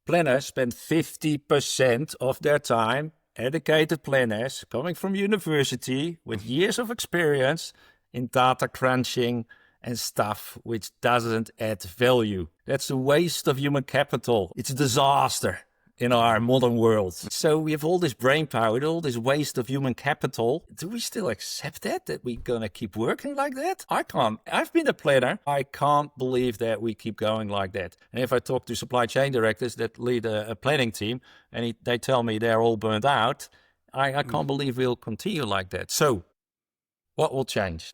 Planners spend 50% of their time, educated planners coming from university with years of experience in data crunching and stuff which doesn't add value. That's a waste of human capital. It's a disaster in our modern world. So we have all this brain power, all this waste of human capital. Do we still accept that we're gonna keep working like that? I can't. I've been a planner. I can't believe that we keep going like that. And if I talk to supply chain directors that lead a planning team and they tell me they're all burnt out, I can't believe we'll continue like that. So what will change?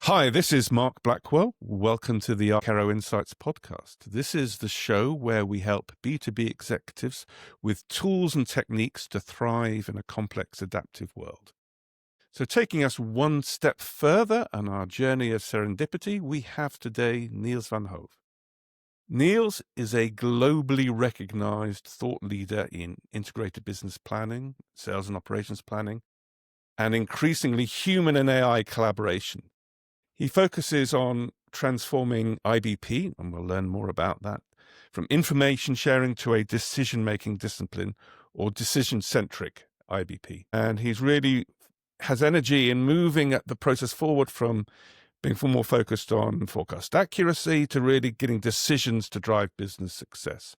Hi, this is Mark Blackwell. Welcome to the Arcaro Insights podcast. This is the show where we help B2B executives with tools and techniques to thrive in a complex, adaptive world. So taking us one step further on our journey of serendipity, we have today Niels van Hove. Niels is a globally recognized thought leader in integrated business planning, sales and operations planning, and increasingly human and AI collaboration. He focuses on transforming IBP, and we'll learn more about that, from information sharing to a decision-making discipline or decision-centric IBP. And he's really has energy in moving the process forward from being more focused on forecast accuracy to really getting decisions to drive business success.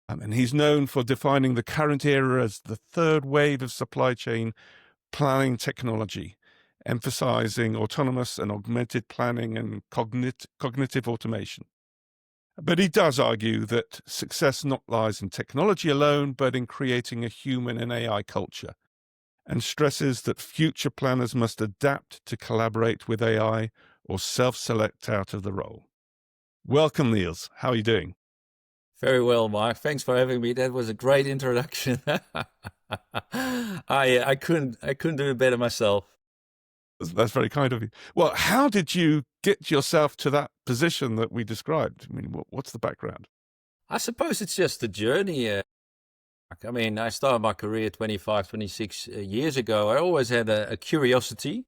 And he's known for defining the current era as the third wave of supply chain planning technology, emphasizing autonomous and augmented planning and cognitive automation. But he does argue that success not lies in technology alone, but in creating a human and AI culture, and stresses that future planners must adapt to collaborate with AI or self-select out of the role. Welcome, Niels. How are you doing? Very well, Mark. Thanks for having me. That was a great introduction. I couldn't do it better myself. That's very kind of you. Well, how did you get yourself to that position that we described? I mean, what's the background? I suppose it's just a journey. I mean, I started my career 25, 26 years ago. I always had a curiosity,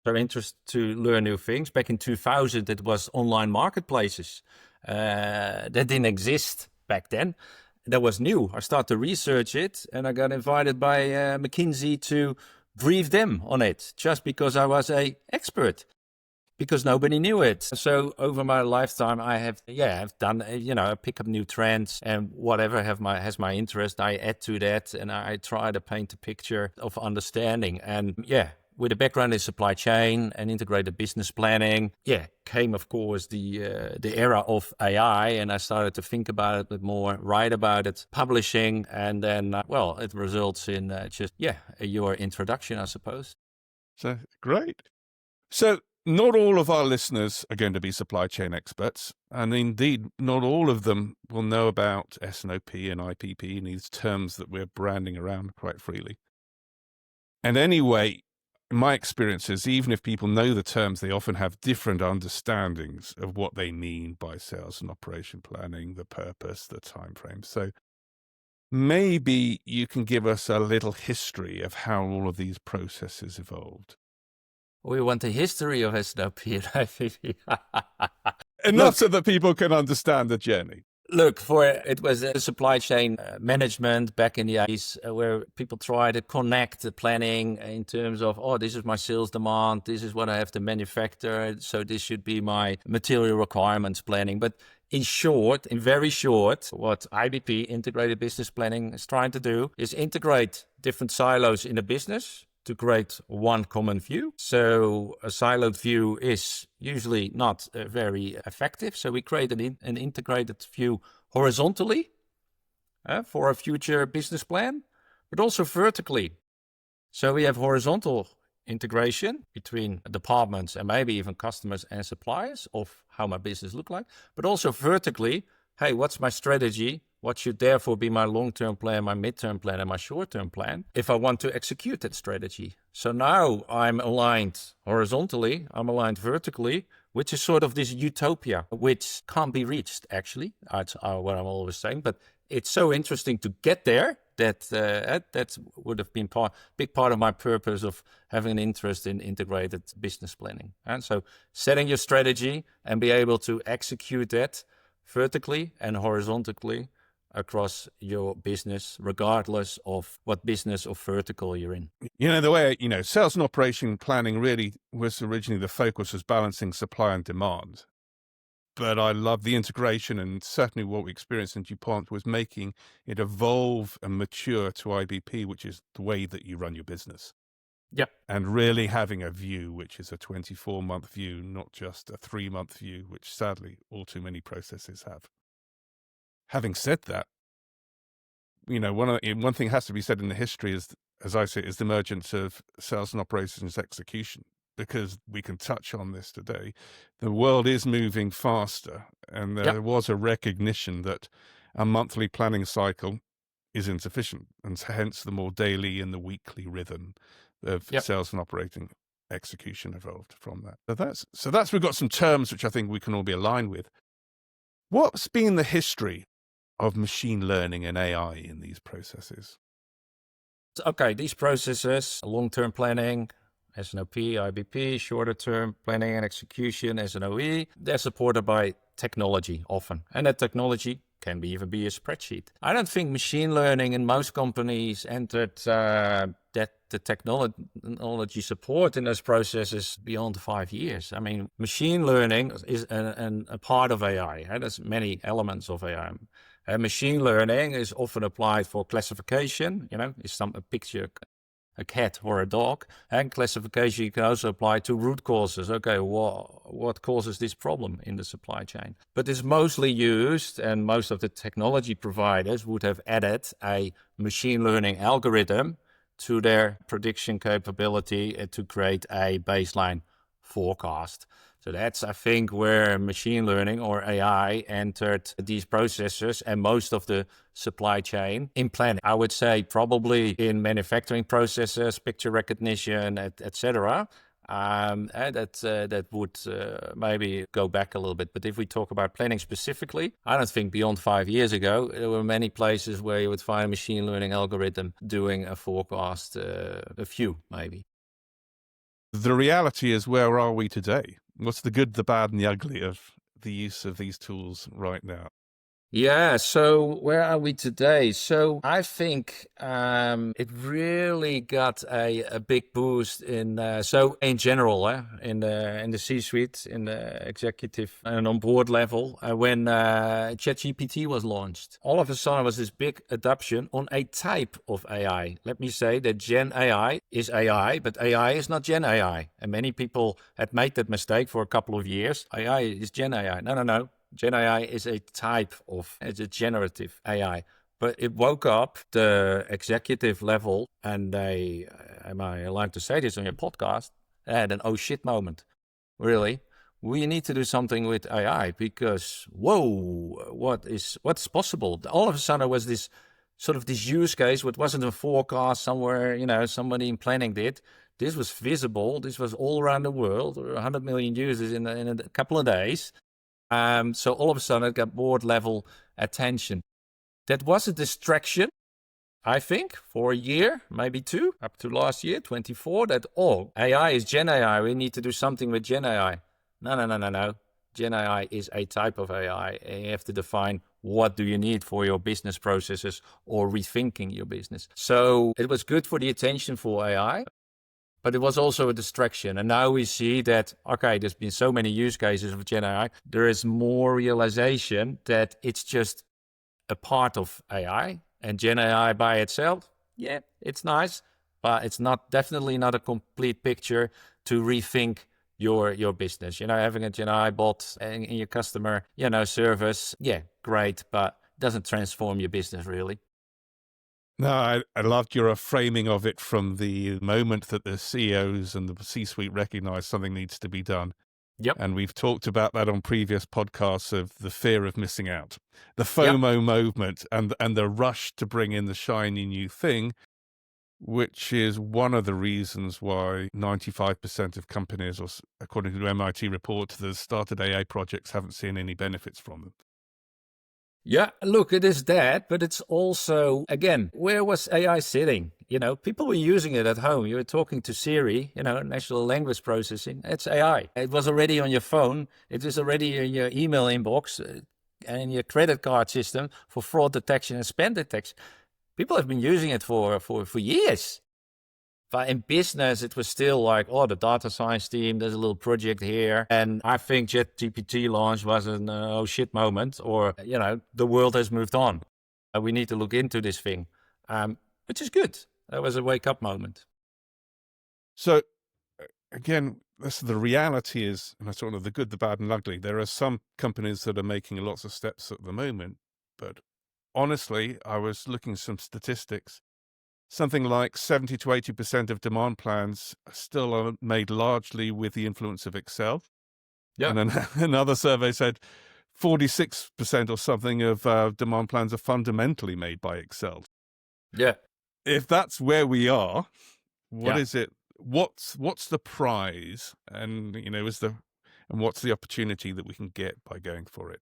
so interest to learn new things. Back in 2000, it was online marketplaces. That didn't exist back then. That was new. I started to research it, and I got invited by McKinsey to brief them on it, just because I was an expert, because nobody knew it. So over my lifetime, I have done, I pick up new trends and whatever has my interest, I add to that, and I try to paint a picture of understanding. And with a background in supply chain and integrated business planning, came, of course, the era of AI, and I started to think about it a bit more, write about it, publishing, and then, it results in your introduction, I suppose. So, great. So, not all of our listeners are going to be supply chain experts, and indeed, not all of them will know about S&OP and IBP and these terms that we're branding around quite freely. And anyway, in my experiences, even if people know the terms, they often have different understandings of what they mean by sales and operation planning, the purpose, the time frame. So maybe you can give us a little history of how all of these processes evolved. We want a history of S&OP and IBP. Enough so that people can understand the journey. Look, it was a supply chain management back in the 80s where people try to connect the planning in terms of, this is my sales demand, this is what I have to manufacture, so this should be my material requirements planning. But in very short, what IBP, Integrated Business Planning, is trying to do is integrate different silos in the business to create one common view. So a siloed view is usually not very effective. So we created an integrated view horizontally for a future business plan, but also vertically. So we have horizontal integration between departments and maybe even customers and suppliers of how my business look like, but also vertically, hey, what's my strategy? What should therefore be my long-term plan, my mid-term plan, and my short-term plan if I want to execute that strategy? So now I'm aligned horizontally, I'm aligned vertically, which is sort of this utopia, which can't be reached, actually. That's what I'm always saying. But it's so interesting to get there that would have been big part of my purpose of having an interest in integrated business planning. And so setting your strategy and be able to execute that vertically and horizontally across your business, regardless of what business or vertical you're in. The way, sales and operation planning really was originally the focus was balancing supply and demand. But I love the integration, and certainly what we experienced in DuPont was making it evolve and mature to IBP, which is the way that you run your business. Yeah. And really having a view, which is a 24-month view, not just a 3-month view, which sadly all too many processes have. Having said that, one thing has to be said in the history is, as I say, is the emergence of sales and operations execution, because we can touch on this today. The world is moving faster, and there was a recognition that a monthly planning cycle is insufficient, and hence the more daily and the weekly rhythm of sales and operating execution evolved from that. So that's we've got some terms which I think we can all be aligned with. What's been the history of machine learning and AI in these processes? Okay, these processes, long-term planning, S&OP, IBP, shorter-term planning and execution, S&OE, they're supported by technology often. And that technology can even be a spreadsheet. I don't think machine learning in most companies entered that the technology support in those processes beyond 5 years. I mean, machine learning is a part of AI. There's many elements of AI. Machine learning is often applied for classification. Is a picture a cat or a dog? And classification you can also apply to root causes. Okay, what causes this problem in the supply chain? But it's mostly used, and most of the technology providers would have added a machine learning algorithm to their prediction capability to create a baseline forecast. So that's, I think, where machine learning or AI entered these processes and most of the supply chain in planning. I would say probably in manufacturing processes, picture recognition, etc. That would maybe go back a little bit. But if we talk about planning specifically, I don't think beyond 5 years ago, there were many places where you would find a machine learning algorithm doing a forecast, a few maybe. The reality is, where are we today? What's the good, the bad, and the ugly of the use of these tools right now? Yeah, so where are we today? So I think it really got a big boost in general in the C-suite, in the executive and on board level when ChatGPT was launched. All of a sudden was this big adoption on a type of AI. Let me say that Gen AI is AI, but AI is not Gen AI. And many people had made that mistake for a couple of years. AI is Gen AI. No. Gen AI is it's a generative AI, but it woke up the executive level and they, am I allowed to say this on your podcast? They had an oh shit moment. Really? We need to do something with AI because, whoa, what's possible? All of a sudden there was this sort of this use case, which wasn't a forecast somewhere, somebody in planning did. This was visible. This was all around the world, 100 million users in a couple of days. So all of a sudden it got board level attention. That was a distraction, I think, for a year, maybe 2, up to last year, 24, that, AI is Gen AI. We need to do something with Gen AI. No. Gen AI is a type of AI. And you have to define what do you need for your business processes or rethinking your business. So it was good for the attention for AI. But it was also a distraction. And now we see that, okay, there's been so many use cases of Gen AI. There is more realization that it's just a part of AI. And Gen AI by itself, yeah, it's nice, but it's definitely not a complete picture to rethink your business. Having a Gen AI bot in your customer, service, yeah, great, but it doesn't transform your business really. No, I loved your framing of it from the moment that the CEOs and the C-suite recognize something needs to be done. Yep. And we've talked about that on previous podcasts of the fear of missing out, the FOMO movement and the rush to bring in the shiny new thing, which is one of the reasons why 95% of companies, or according to the MIT report, that started AI projects haven't seen any benefits from them. Yeah, look, it is that, but it's also, again, where was AI sitting? People were using it at home. You were talking to Siri, natural language processing. It's AI. It was already on your phone. It was already in your email inbox and your credit card system for fraud detection and spend detection. People have been using it for years. But in business, it was still like, oh, the data science team, there's a little project here. And I think ChatGPT launch was an oh shit moment, or, the world has moved on. We need to look into this thing, which is good. That was a wake up moment. So again, the reality is, and that's sort of the good, the bad, and ugly. There are some companies that are making lots of steps at the moment, but honestly, I was looking at some statistics. Something like 70 to 80% of demand plans still are made largely with the influence of Excel. Yeah. And another survey said 46% or something of demand plans are fundamentally made by Excel. Yeah. If that's where we are, what Yeah. is it? What's the prize? And, and what's the opportunity that we can get by going for it?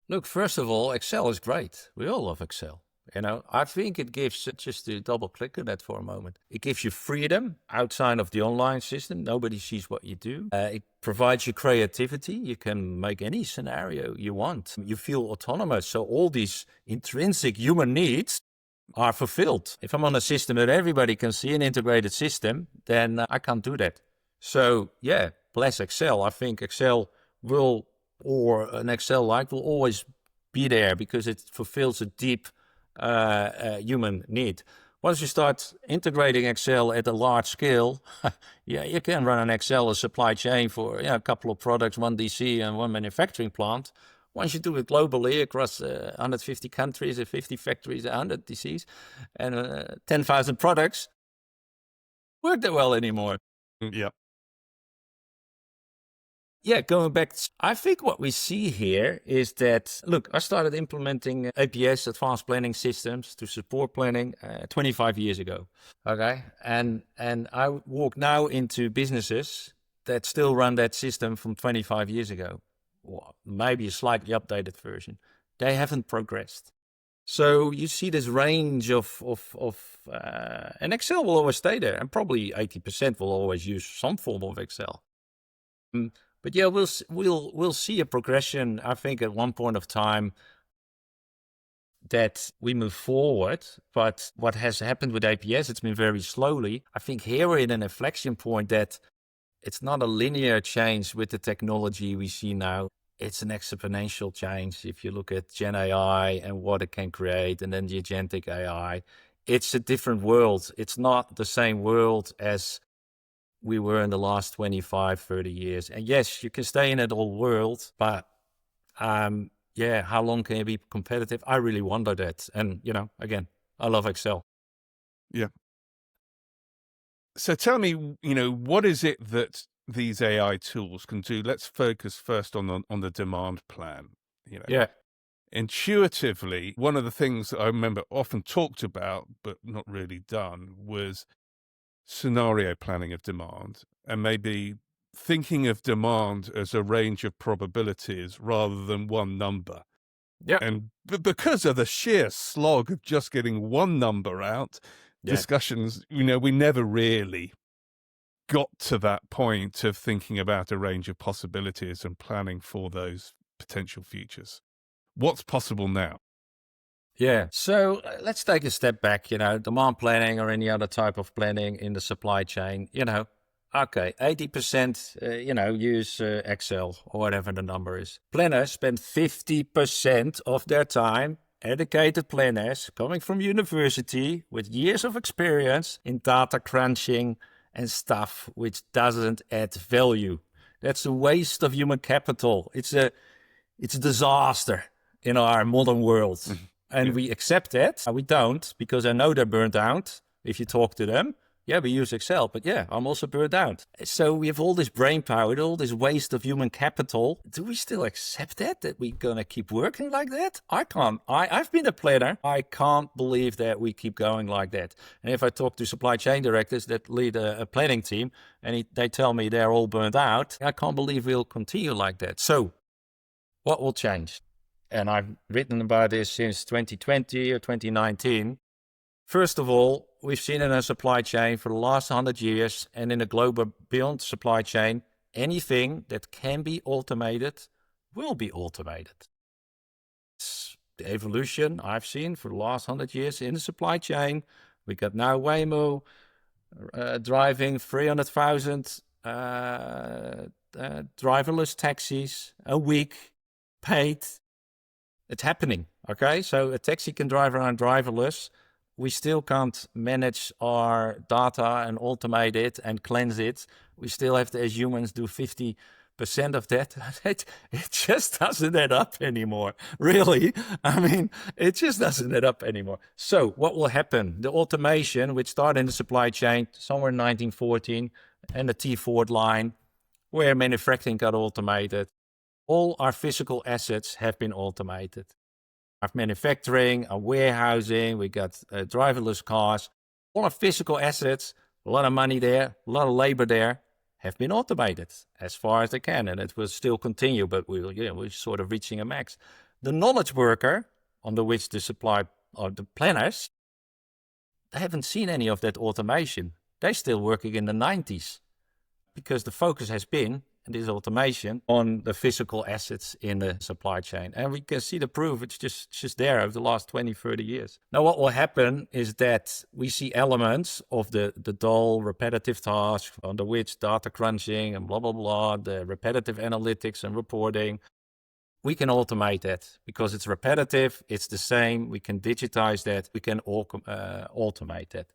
Look, first of all, Excel is great. We all love Excel. I think it gives, just to double click on that for a moment, it gives you freedom outside of the online system. Nobody sees what you do. It provides you creativity. You can make any scenario you want. You feel autonomous. So all these intrinsic human needs are fulfilled. If I'm on a system that everybody can see, an integrated system, then I can't do that. So yeah, bless Excel. I think Excel will, or an Excel-like, will always be there because it fulfills a deep human need. Once you start integrating Excel at a large scale, yeah, you can run an Excel a supply chain for a couple of products, one DC and one manufacturing plant. Once you do it globally across 150 countries, 50 factories, 100 DCs, and 10,000 products, work that well anymore. Yeah. Yeah, going back, I think what we see here is that, look, I started implementing APS, advanced planning systems, to support planning 25 years ago. Okay. And I walk now into businesses that still run that system from 25 years ago, or maybe a slightly updated version. They haven't progressed. So you see this range of and Excel will always stay there, and probably 80% will always use some form of Excel. But yeah, we'll see a progression. I think at one point of time that we move forward. But what has happened with APS, it's been very slowly. I think here we're in an inflection point that it's not a linear change with the technology we see now. It's an exponential change. If you look at Gen AI and what it can create, and then the agentic AI, it's a different world. It's not the same world as we were in the last 25, 30 years. And yes, you can stay in that old world, but yeah, how long can you be competitive? I really wonder that. And, again, I love Excel. Yeah. So tell me, what is it that these AI tools can do? Let's focus first on the demand plan. Yeah. Intuitively, one of the things that I remember often talked about, but not really done, was scenario planning of demand, and maybe thinking of demand as a range of probabilities rather than one number. Yeah. And because of the sheer slog of just getting one number out, discussions, we never really got to that point of thinking about a range of possibilities and planning for those potential futures. What's possible now? Yeah. So let's take a step back, demand planning or any other type of planning in the supply chain, okay, 80%, use Excel or whatever the number is. Planners spend 50% of their time, educated planners coming from university with years of experience in data crunching and stuff which doesn't add value. That's a waste of human capital. It's a disaster in our modern world. And we accept that. We don't, because I know they're burned out. If you talk to them, yeah, we use Excel, but yeah, I'm also burned out. So we have all this brain power, all this waste of human capital. Do we still accept that we're going to keep working like that? I can't. I've been a planner. I can't believe that we keep going like that. And if I talk to supply chain directors that lead a planning team and they tell me they're all burned out, I can't believe we'll continue like that. So what will change? and I've written about this since 2020 or 2019. First of all, we've seen in a supply chain for the last 100 years and in a global beyond supply chain, anything that can be automated will be automated. It's the evolution I've seen for the last 100 years in the supply chain. We got now Waymo driving 300,000 driverless taxis a week, paid. It's happening, okay? So a taxi can drive around driverless. We still can't manage our data and automate it and cleanse it. We still have to, as humans, do 50% of that. It just doesn't add up anymore, really. I mean, it just doesn't add up anymore. So what will happen? The automation, which started in the supply chain somewhere in 1914, and the T Ford line, where manufacturing got automated. All our physical assets have been automated. Our manufacturing, our warehousing, we got driverless cars. All our physical assets, a lot of money there, a lot of labor there, have been automated as far as they can. And it will still continue, but we're sort of reaching a max. The knowledge worker, under which the supply or the planners, they haven't seen any of that automation. They're still working in the 90s because the focus has been, and this automation, on the physical assets in the supply chain. And we can see the proof. It's just there over the last 20, 30 years. Now, what will happen is that we see elements of the dull, repetitive tasks under which data crunching and blah, blah, blah, the repetitive analytics and reporting. We can automate that because it's repetitive. It's the same. We can digitize that. We can automate that.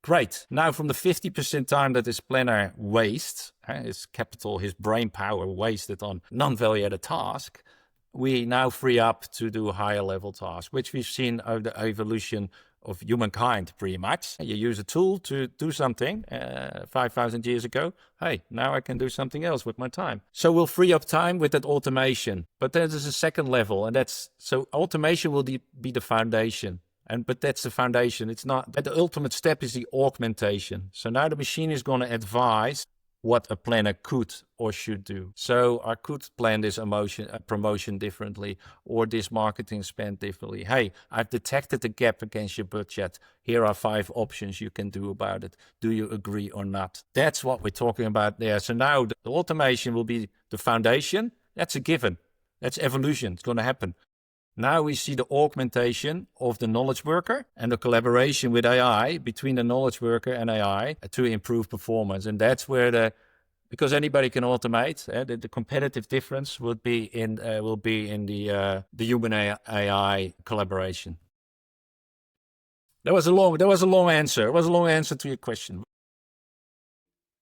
Great. Now, from the 50% time that this planner wastes, his capital, his brain power wasted on non-value-added task, we now free up to do higher level tasks, which we've seen over the evolution of humankind pretty much. You use a tool to do something 5,000 years ago. Hey, now I can do something else with my time. So we'll free up time with that automation. But there's a second level, and so automation will be the foundation. But that's the foundation. It's not, the ultimate step is the augmentation. So now the machine is going to advise what a planner could or should do. So I could plan this promotion differently, or this marketing spend differently. Hey, I've detected the gap against your budget. Here are 5 options you can do about it. Do you agree or not? That's what we're talking about there. So now the automation will be the foundation. That's a given. That's evolution. It's going to happen. Now we see the augmentation of the knowledge worker and the collaboration with AI between the knowledge worker and AI to improve performance. And that's where because anybody can automate, the competitive difference will be in the human AI collaboration. That was a long answer. It was a long answer to your question.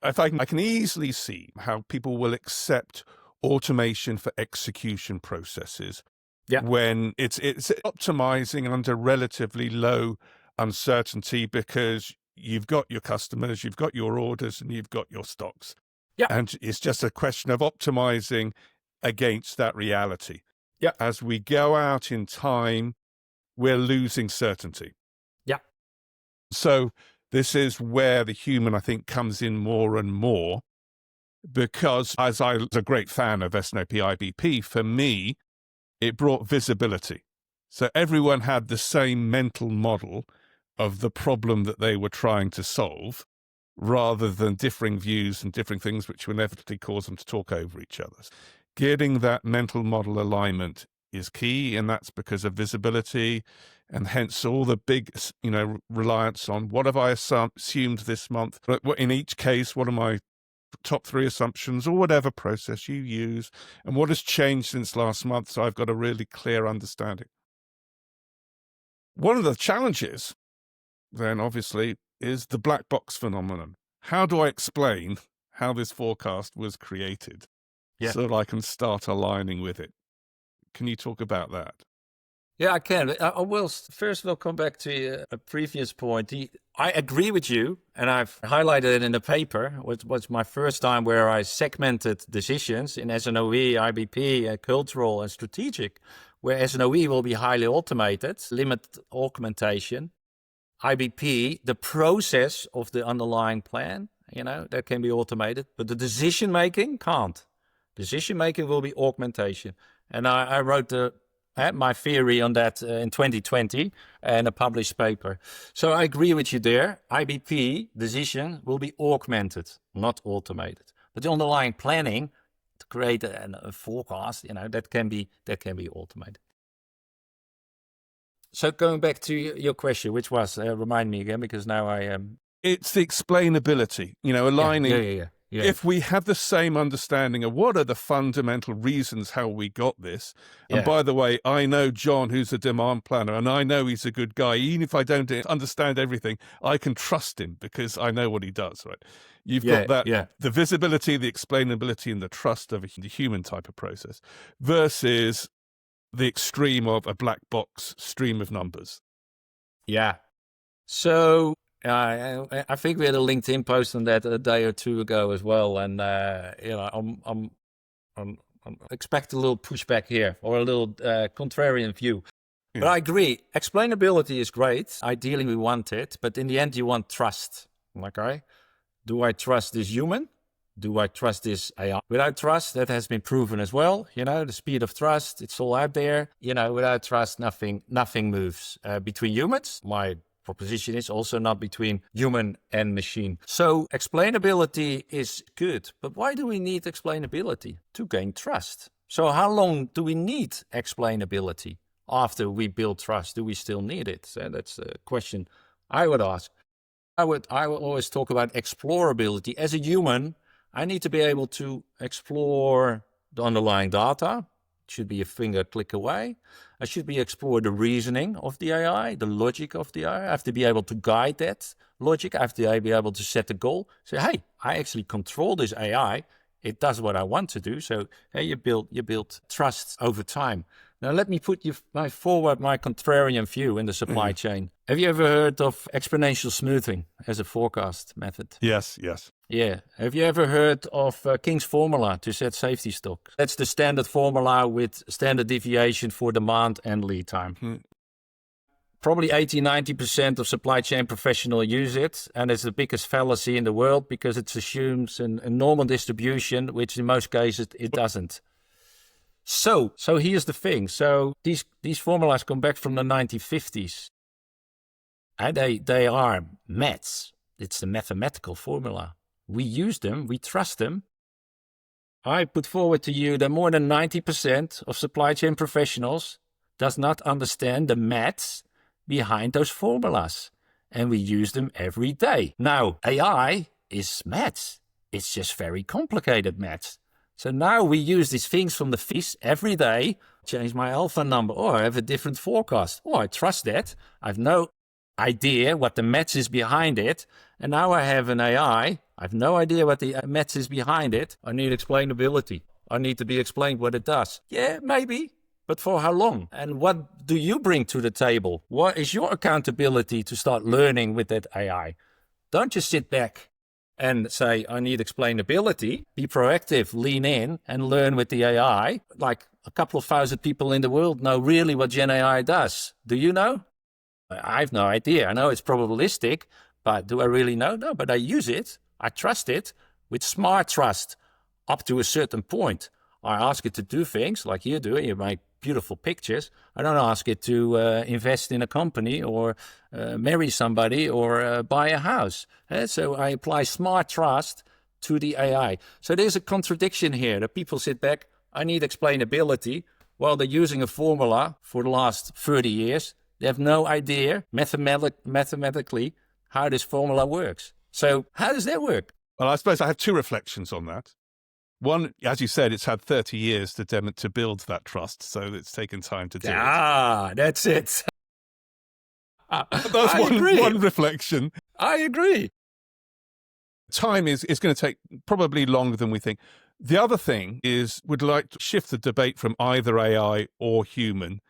I can easily see how people will accept automation for execution processes. Yeah. When it's optimizing under relatively low uncertainty because you've got your customers, you've got your orders, and you've got your stocks. Yeah. And it's just a question of optimizing against that reality. Yeah. As we go out in time, we're losing certainty. Yeah. So this is where the human, I think, comes in more and more, because as I was a great fan of S&OP IBP, for me, it brought visibility. So everyone had the same mental model of the problem that they were trying to solve, rather than differing views and differing things which would inevitably cause them to talk over each other. Getting that mental model alignment is key, and that's because of visibility, and hence all the big, reliance on what have I assumed this month. In each case, what are my top 3 assumptions, or whatever process you use, and what has changed since last month, so I've got a really clear understanding. One of the challenges then obviously is the black box phenomenon. How do I explain how this forecast was created so that I can start aligning with it? Can you talk about that? Yeah, I can. I will first of all come back to a previous point. I agree with you, and I've highlighted it in the paper. It was my first time where I segmented decisions in S&OE, IBP, cultural and strategic, where S&OE will be highly automated, limit augmentation. IBP, the process of the underlying plan, that can be automated, but the decision-making can't. Decision-making will be augmentation. And I wrote my theory on that in 2020 and a published paper. So I agree with you there. IBP decision will be augmented, not automated. But the underlying planning to create a forecast, that can be automated. So going back to your question, which was, remind me again, because now I am... It's the explainability, aligning. Yeah. If we have the same understanding of what are the fundamental reasons how we got this, and by the way, I know John, who's a demand planner, and I know he's a good guy. Even if I don't understand everything, I can trust him because I know what he does, right? You've got that, the visibility, the explainability, and the trust of the human type of process versus the extreme of a black box stream of numbers. Yeah. So I think we had a LinkedIn post on that a day or two ago as well, and I'm expect a little pushback here or a little contrarian view. Yeah. But I agree, explainability is great. Ideally, we want it, but in the end, you want trust. Okay, do I trust this human? Do I trust this AI? Without trust, that has been proven as well. The speed of trust, it's all out there. Without trust, nothing moves between humans. My proposition is also not between human and machine. So explainability is good, but why do we need explainability? To gain trust. So how long do we need explainability after we build trust? Do we still need it? So that's a question I would ask. I would always talk about explorability. As a human, I need to be able to explore the underlying data. It should be a finger click away. I should be explore the reasoning of the AI, the logic of the AI. I have to be able to guide that logic. I have to be able to set a goal. Say, hey, I actually control this AI. It does what I want to do. So hey, you build trust over time. Now let me put forward my contrarian view in the supply chain. Have you ever heard of exponential smoothing as a forecast method? Yes. Yeah. Have you ever heard of King's formula to set safety stock? That's the standard formula with standard deviation for demand and lead time. Probably 80-90% of supply chain professionals use it, and it's the biggest fallacy in the world because it assumes a normal distribution, which in most cases it doesn't. So here's the thing. So these formulas come back from the 1950s, and they are maths. It's the mathematical formula. We use them, we trust them. I put forward to you that more than 90% of supply chain professionals does not understand the maths behind those formulas, and we use them every day. Now, AI is maths. It's just very complicated maths. So now we use these things from the fees every day. Change my alpha number. I have a different forecast. I trust that. I have no idea what the maths is behind it. And now I have an AI. I have no idea what the maths is behind it. I need explainability. I need to be explained what it does. Yeah, maybe. But for how long? And what do you bring to the table? What is your accountability to start learning with that AI? Don't just sit back and say, I need explainability. Be proactive, lean in and learn with the AI. Like a couple of thousand people in the world know really what Gen AI does. Do you know? I have no idea. I know it's probabilistic, but do I really know? No, but I use it. I trust it with smart trust up to a certain point. I ask it to do things like you do. You make beautiful pictures. I don't ask it to invest in a company or marry somebody or buy a house. So I apply smart trust to the AI. So there's a contradiction here that people sit back, I need explainability, while they're using a formula for the last 30 years. They have no idea mathematically how this formula works. So how does that work? Well, I suppose I have two reflections on that. One, as you said, it's had 30 years to build that trust, so it's taken time to do it. That's it. That's one reflection. I agree. Time is going to take probably longer than we think. The other thing is we'd like to shift the debate from either AI or human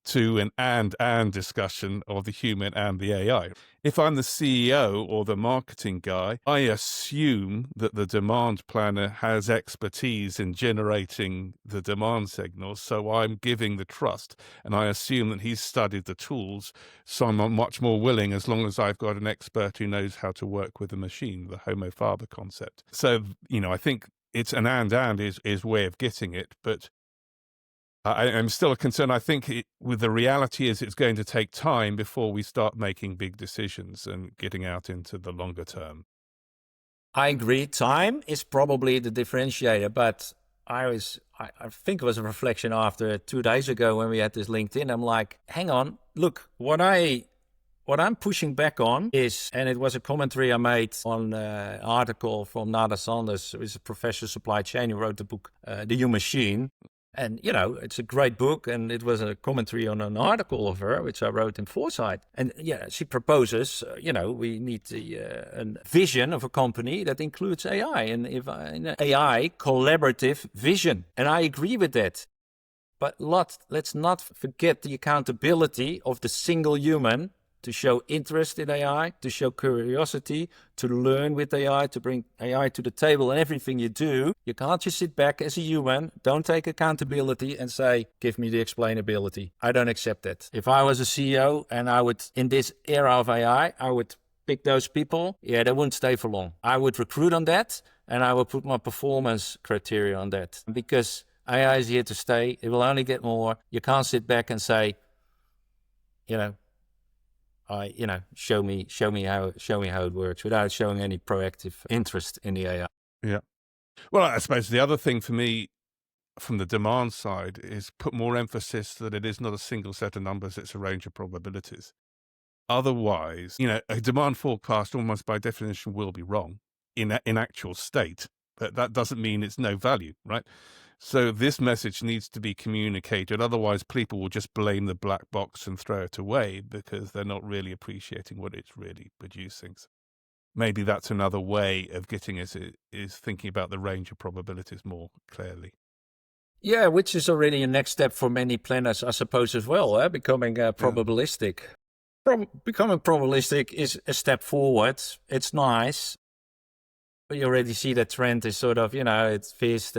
to an and discussion of the human and the AI. If I'm the CEO or the marketing guy, I assume that the demand planner has expertise in generating the demand signals, so I'm giving the trust, and I assume that he's studied the tools, so I'm much more willing as long as I've got an expert who knows how to work with a machine, the homo faber concept. So, I think it's an and is way of getting it, but I'm still concerned. I think with the reality is it's going to take time before we start making big decisions and getting out into the longer term. I agree. Time is probably the differentiator, but I think it was a reflection after 2 days ago when we had this LinkedIn. I'm like, hang on, look, what I'm pushing back on is, and it was a commentary I made on an article from Nada Sanders, who is a professor of supply chain, who wrote the book, The You Machine. And, it's a great book, and it was a commentary on an article of her, which I wrote in Foresight. And, she proposes, we need a vision of a company that includes AI, and an AI collaborative vision. And I agree with that. But let's not forget the accountability of the single human to show interest in AI, to show curiosity, to learn with AI, to bring AI to the table in everything you do. You can't just sit back as a human, don't take accountability and say, give me the explainability. I don't accept that. If I was a CEO and I would, in this era of AI, I would pick those people, they wouldn't stay for long. I would recruit on that, and I would put my performance criteria on that. Because AI is here to stay. It will only get more. You can't sit back and say, show me how it works without showing any proactive interest in the AI. Yeah. Well, I suppose the other thing for me from the demand side is put more emphasis that it is not a single set of numbers, it's a range of probabilities. Otherwise, a demand forecast almost by definition will be wrong in actual state, but that doesn't mean it's no value, right? So this message needs to be communicated. Otherwise, people will just blame the black box and throw it away because they're not really appreciating what it's really producing. So maybe that's another way of getting us is thinking about the range of probabilities more clearly. Yeah, which is already a next step for many planners, I suppose, as well, becoming probabilistic. Becoming probabilistic is a step forward. It's nice. But you already see that trend is sort of, it's fierce.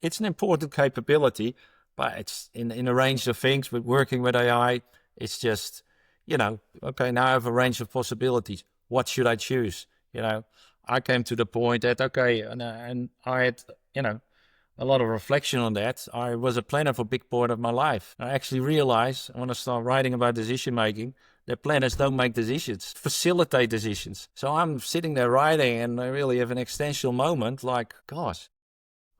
It's an important capability, but it's in a range of things. With working with AI, it's just, okay, now I have a range of possibilities. What should I choose? I came to the point that, okay, and I had, a lot of reflection on that. I was a planner for a big part of my life. I actually realized when I started writing about decision making, that planners don't make decisions, facilitate decisions. So I'm sitting there writing and I really have an existential moment like, gosh,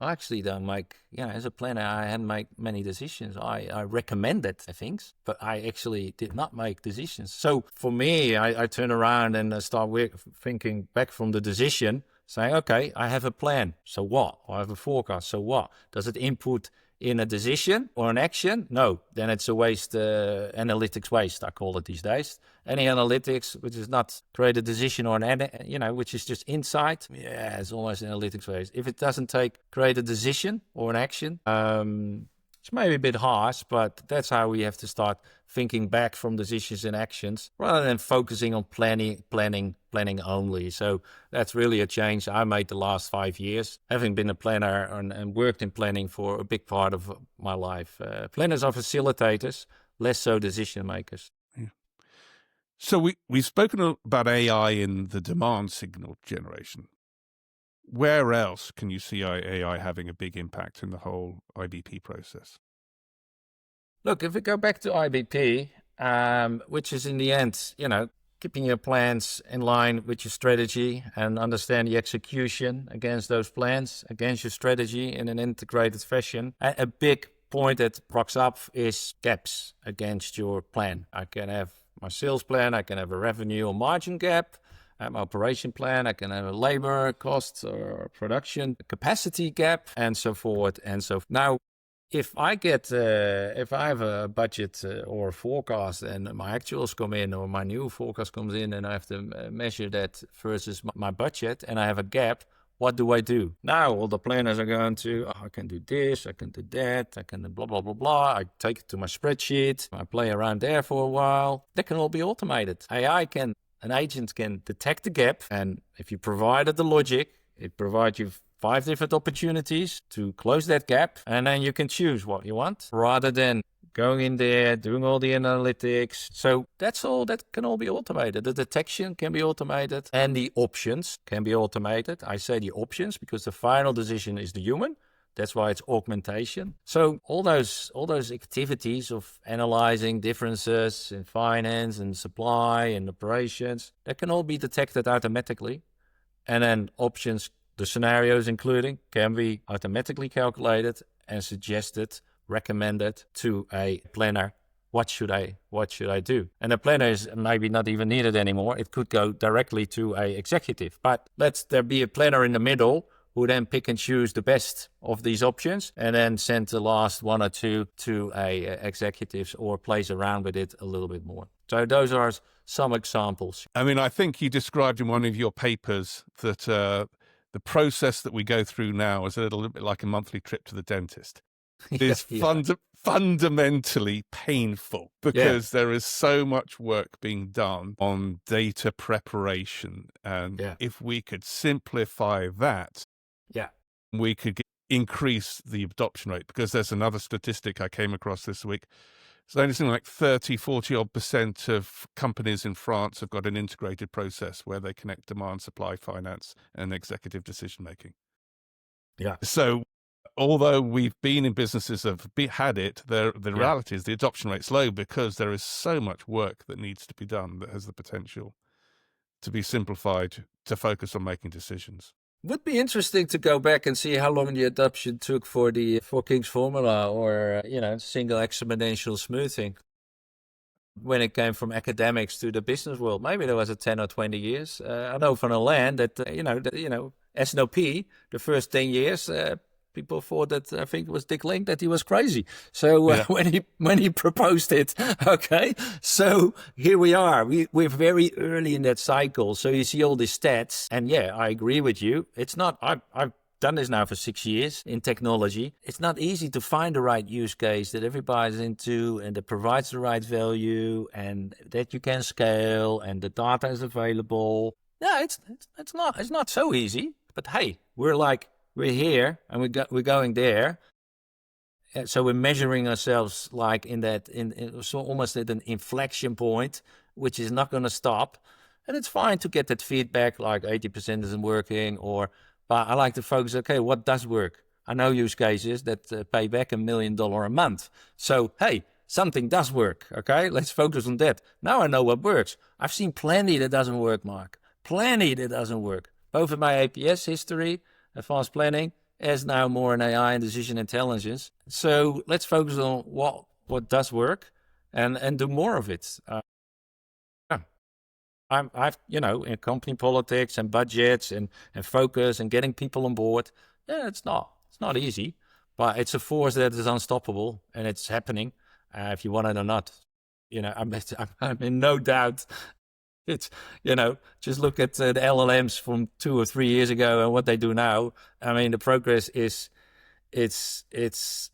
I actually don't make, as a planner, I hadn't made many decisions. I recommended things, but I actually did not make decisions. So for me, I turn around and start thinking back from the decision, saying, okay, I have a plan. So what? I have a forecast. So what? Does it input in a decision or an action? No, then it's a waste, analytics waste, I call it these days. Any analytics which is not create a decision or which is just insight, it's almost analytics waste. If it doesn't create a decision or an action, it's maybe a bit harsh, but that's how we have to start thinking back from decisions and actions rather than focusing on planning only. So that's really a change I made the last 5 years, having been a planner and worked in planning for a big part of my life. Planners are facilitators, less so decision makers. Yeah. So we've spoken about AI in the demand signal generation. Where else can you see AI having a big impact in the whole IBP process? Look, if we go back to IBP, which is in the end, keeping your plans in line with your strategy and understand the execution against those plans, against your strategy in an integrated fashion. A big point that rocks up is gaps against your plan. I can have my sales plan, I can have a revenue or margin gap. Operation plan, I can have a labor cost or production capacity gap, and so forth and so forth. Now, if I have a budget or a forecast and my actuals come in or my new forecast comes in and I have to measure that versus my budget and I have a gap, what do I do? Now all the planners are going to, I can do this, I can do that, I can blah, blah, blah, blah. I take it to my spreadsheet, I play around there for a while. That can all be automated. An agent can detect the gap, and if you provided the logic, it provides you 5 different opportunities to close that gap, and then you can choose what you want rather than going in there, doing all the analytics. So that can all be automated. The detection can be automated and the options can be automated. I say the options because the final decision is the human. That's why it's augmentation. So all those activities of analyzing differences in finance and supply and operations, that can all be detected automatically. And then options, the scenarios including, can be automatically calculated and suggested, recommended to a planner. What should I do? And a planner is maybe not even needed anymore. It could go directly to a executive. But let there be a planner in the middle who then pick and choose the best of these options and then send the last one or two to a executives or plays around with it a little bit more. So those are some examples. I mean, I think you described in one of your papers that the process that we go through now is a little bit like a monthly trip to the dentist. It is fundamentally painful because there is so much work being done on data preparation. And if we could simplify that, we could increase the adoption rate, because there's another statistic I came across this week. It's only something like 40% of companies in France have got an integrated process where they connect demand, supply, finance, and executive decision-making. Yeah. So although we've been in businesses that have had it, the reality is the adoption rate's low because there is so much work that needs to be done that has the potential to be simplified to focus on making decisions. Would be interesting to go back and see how long the adoption took for King's formula or single exponential smoothing when it came from academics to the business world. Maybe there was a 10 or 20 years. I know from the land that S&OP, the first 10 years. People thought that, I think it was Dick Link, that he was crazy. So when he proposed it, okay. So here we are. We're very early in that cycle. So you see all these stats, and I agree with you. It's not. I've done this now for 6 years in technology. It's not easy to find the right use case that everybody's into and that provides the right value and that you can scale and the data is available. Yeah, it's not so easy. But hey, we're here and we're going there. So we're measuring ourselves like so almost at an inflection point, which is not going to stop. And it's fine to get that feedback, like 80% isn't working, but I like to focus, okay, what does work? I know use cases that pay back $1 million a month. So, hey, something does work, okay? Let's focus on that. Now I know what works. I've seen plenty that doesn't work, Mark. Plenty that doesn't work. Both in my APS history, advanced planning, as now more in AI and decision intelligence. So let's focus on what does work and do more of it. I've in company politics and budgets and focus and getting people on board. Yeah, it's not easy, but it's a force that is unstoppable and it's happening. If you want it or not, I'm in no doubt. It's, just look at the LLMs from 2 or 3 years ago and what they do now. I mean, the progress it's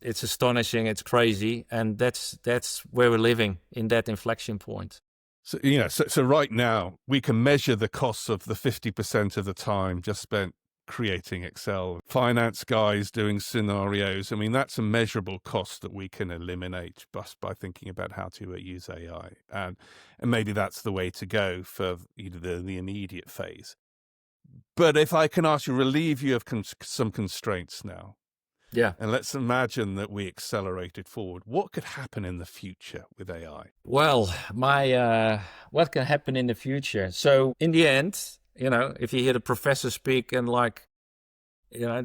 astonishing. It's crazy. And that's where we're living, in that inflection point. So, so right now we can measure the costs of the 50% of the time just spent creating Excel. Finance guys doing scenarios. I mean, that's a measurable cost that we can eliminate just by thinking about how to use AI. And maybe that's the way to go for the immediate phase. But if I can ask you, relieve you of some constraints now. Yeah. And let's imagine that we accelerated forward. What could happen in the future with AI? Well, what can happen in the future? So in the end, if you hear the professor speak and the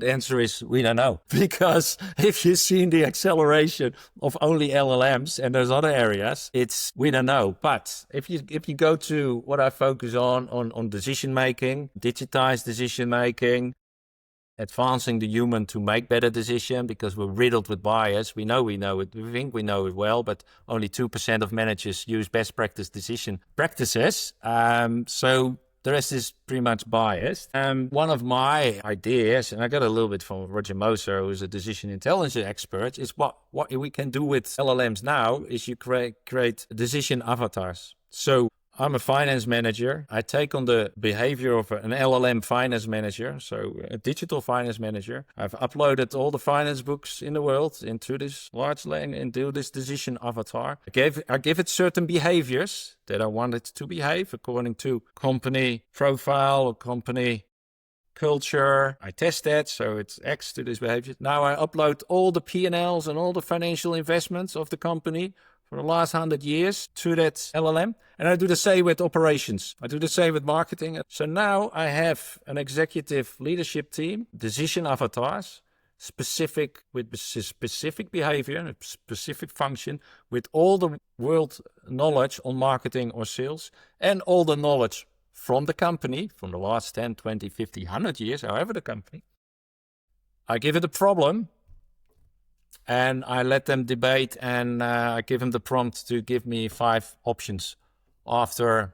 answer is we don't know. Because if you've seen the acceleration of only LLMs and those other areas, we don't know. But if you go to what I focus on decision making, digitized decision making, advancing the human to make better decision, because we're riddled with bias. We know it. We think we know it well, but only 2% of managers use best practice decision practices. So the rest is pretty much biased. One of my ideas, and I got a little bit from Roger Moser, who's a decision intelligence expert, is what we can do with LLMs now is you create decision avatars. So I'm a finance manager. I take on the behavior of an LLM finance manager, so a digital finance manager. I've uploaded all the finance books in the world into this large language, into this decision avatar. I give it certain behaviors that I want it to behave according to company profile or company culture. I test that, so it's X to this behavior. Now I upload all the P&Ls and all the financial investments of the company for the last 100 years to that LLM. And I do the same with operations. I do the same with marketing. So now I have an executive leadership team, decision avatars, specific with specific behavior and a specific function, with all the world knowledge on marketing or sales and all the knowledge from the company, from the last 10, 20, 50, 100 years, however the company. I give it a problem, and I let them debate, and I give them the prompt to give me 5 options after,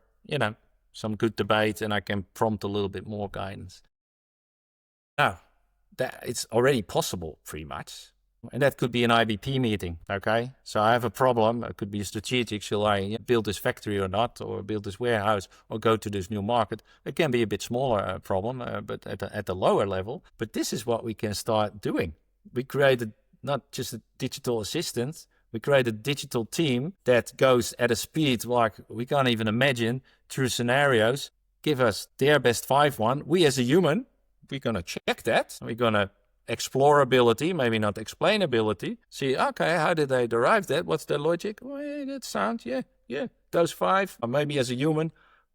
some good debate, and I can prompt a little bit more guidance. Now, that it's already possible pretty much. And that could be an IBP meeting, okay? So I have a problem. It could be strategic. Shall I build this factory or not, or build this warehouse, or go to this new market? It can be a bit smaller problem, but at the lower level. But this is what we can start doing. We created not just a digital assistant. We create a digital team that goes at a speed like we can't even imagine through scenarios, give us their best 5 one. We as a human, we're going to check that. We're going to explorability, maybe not explainability. See, okay, how did they derive that? What's their logic? Well, yeah, that sounds, yeah, those 5. Or maybe as a human,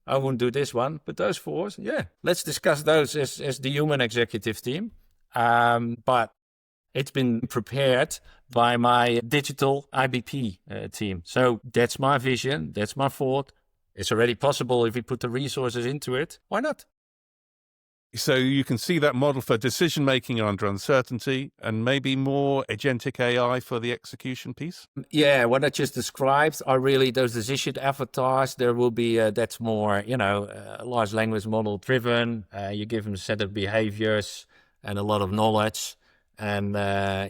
I wouldn't do this one, but those 4, yeah. Let's discuss those as the human executive team. But it's been prepared by my digital IBP team. So that's my vision. That's my thought. It's already possible if we put the resources into it. Why not? So you can see that model for decision-making under uncertainty and maybe more agentic AI for the execution piece? Yeah, what I just described are really those decision avatars. There will be, that's more, large language model driven. You give them a set of behaviors and a lot of knowledge, and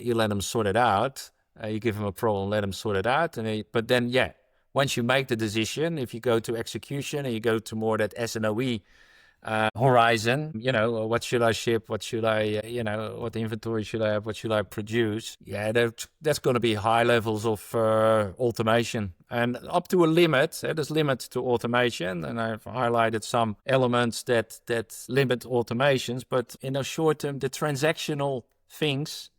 you let them sort it out. You give them a problem, let them sort it out. But then, once you make the decision, if you go to execution and you go to more that S&OE horizon, what should I ship? What should I, what inventory should I have? What should I produce? Yeah, that's going to be high levels of automation, and up to a limit. There's limits to automation, and I've highlighted some elements that limit automations. But in the short term, the transactional things,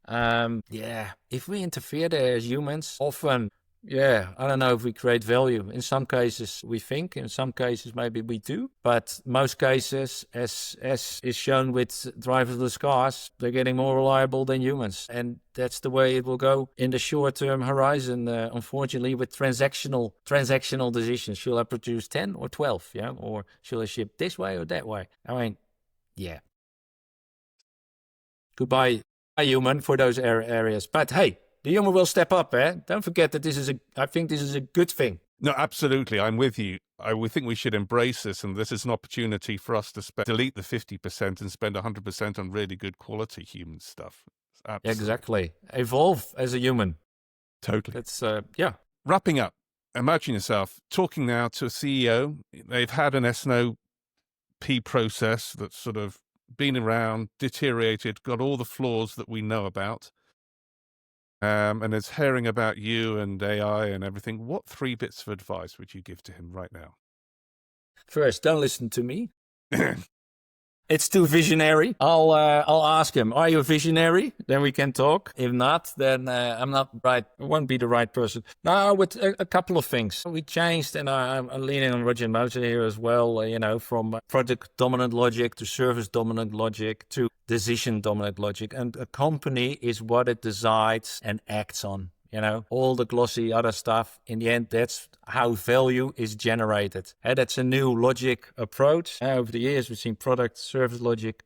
if we interfere there as humans, often, I don't know if we create value. In some cases, we think. In some cases, maybe we do. But most cases, as is shown with driverless cars, they're getting more reliable than humans. And that's the way it will go in the short-term horizon, unfortunately, with transactional decisions. Should I produce 10 or 12? Yeah, or should I ship this way or that way? I mean, yeah. Goodbye, human, for those areas. But hey, the human will step up, Don't forget that I think this is a good thing. No, absolutely. I'm with you. We think we should embrace this, and this is an opportunity for us to delete the 50% and spend 100% on really good quality human stuff. Absolutely. Exactly. Evolve as a human. Totally. That's, Wrapping up, imagine yourself talking now to a CEO. They've had an S&OP process that's sort of been around, deteriorated, got all the flaws that we know about. And is hearing about you and AI and everything. What 3 bits of advice would you give to him right now? First, don't listen to me. It's too visionary. I'll ask him, are you a visionary? Then we can talk. If not, then I'm not right. I won't be the right person. Now, with a couple of things. We changed, and I'm leaning on Roger Moser here as well, from product dominant logic to service dominant logic to decision dominant logic. And a company is what it decides and acts on. All the glossy other stuff, in the end, that's how value is generated. And that's a new logic approach. Over the years, we've seen product, service logic,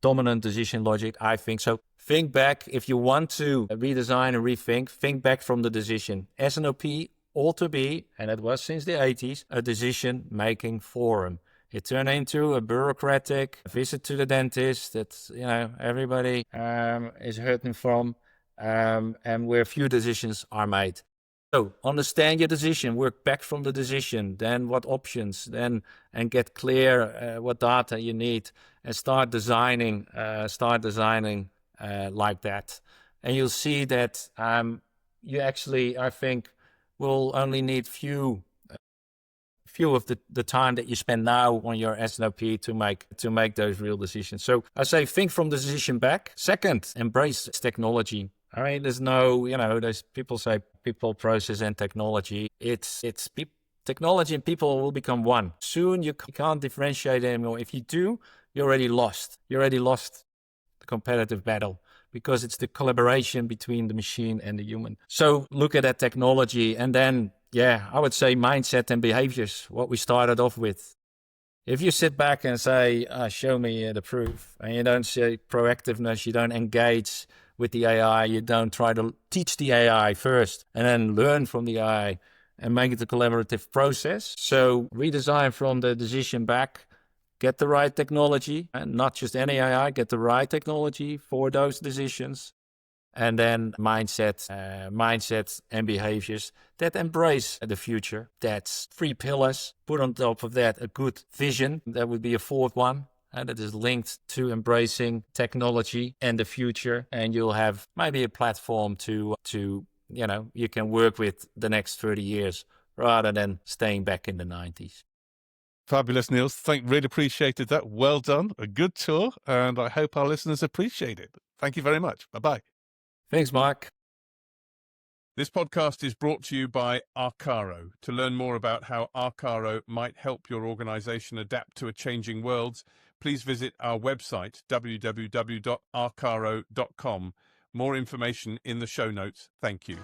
dominant decision logic, I think. So think back. If you want to redesign and rethink, think back from the decision. S&OP ought to be, and it was since the 80s, a decision-making forum. It turned into a bureaucratic visit to the dentist that, everybody is hurting from. And where few decisions are made. So understand your decision, work back from the decision, then what options, and get clear what data you need, and start designing like that. And you'll see that you actually, I think, will only need few few of the time that you spend now on your S&OP to make those real decisions. So I say think from the decision back. Second, embrace technology. I mean, there's no, there's people say people, process, and technology. It's technology and people will become one. Soon you can't differentiate anymore. If you do, you're already lost. You already lost the competitive battle, because it's the collaboration between the machine and the human. So look at that technology, and then, I would say mindset and behaviors, what we started off with. If you sit back and say, show me the proof, and you don't say proactiveness, you don't engage with the AI, you don't try to teach the AI first and then learn from the AI and make it a collaborative process. So redesign from the decision back, get the right technology, and not just any AI, get the right technology for those decisions. And then mindset and behaviors that embrace the future. That's 3 pillars. Put on top of that a good vision. That would be a 4th one. And that is linked to embracing technology and the future. And you'll have maybe a platform to you can work with the next 30 years rather than staying back in the 90s. Fabulous, Niels. Really appreciated that. Well done. A good tour. And I hope our listeners appreciate it. Thank you very much. Bye-bye. Thanks, Mark. This podcast is brought to you by Arcaro. To learn more about how Arcaro might help your organization adapt to a changing world, please visit our website, www.arcaro.com. More information in the show notes. Thank you.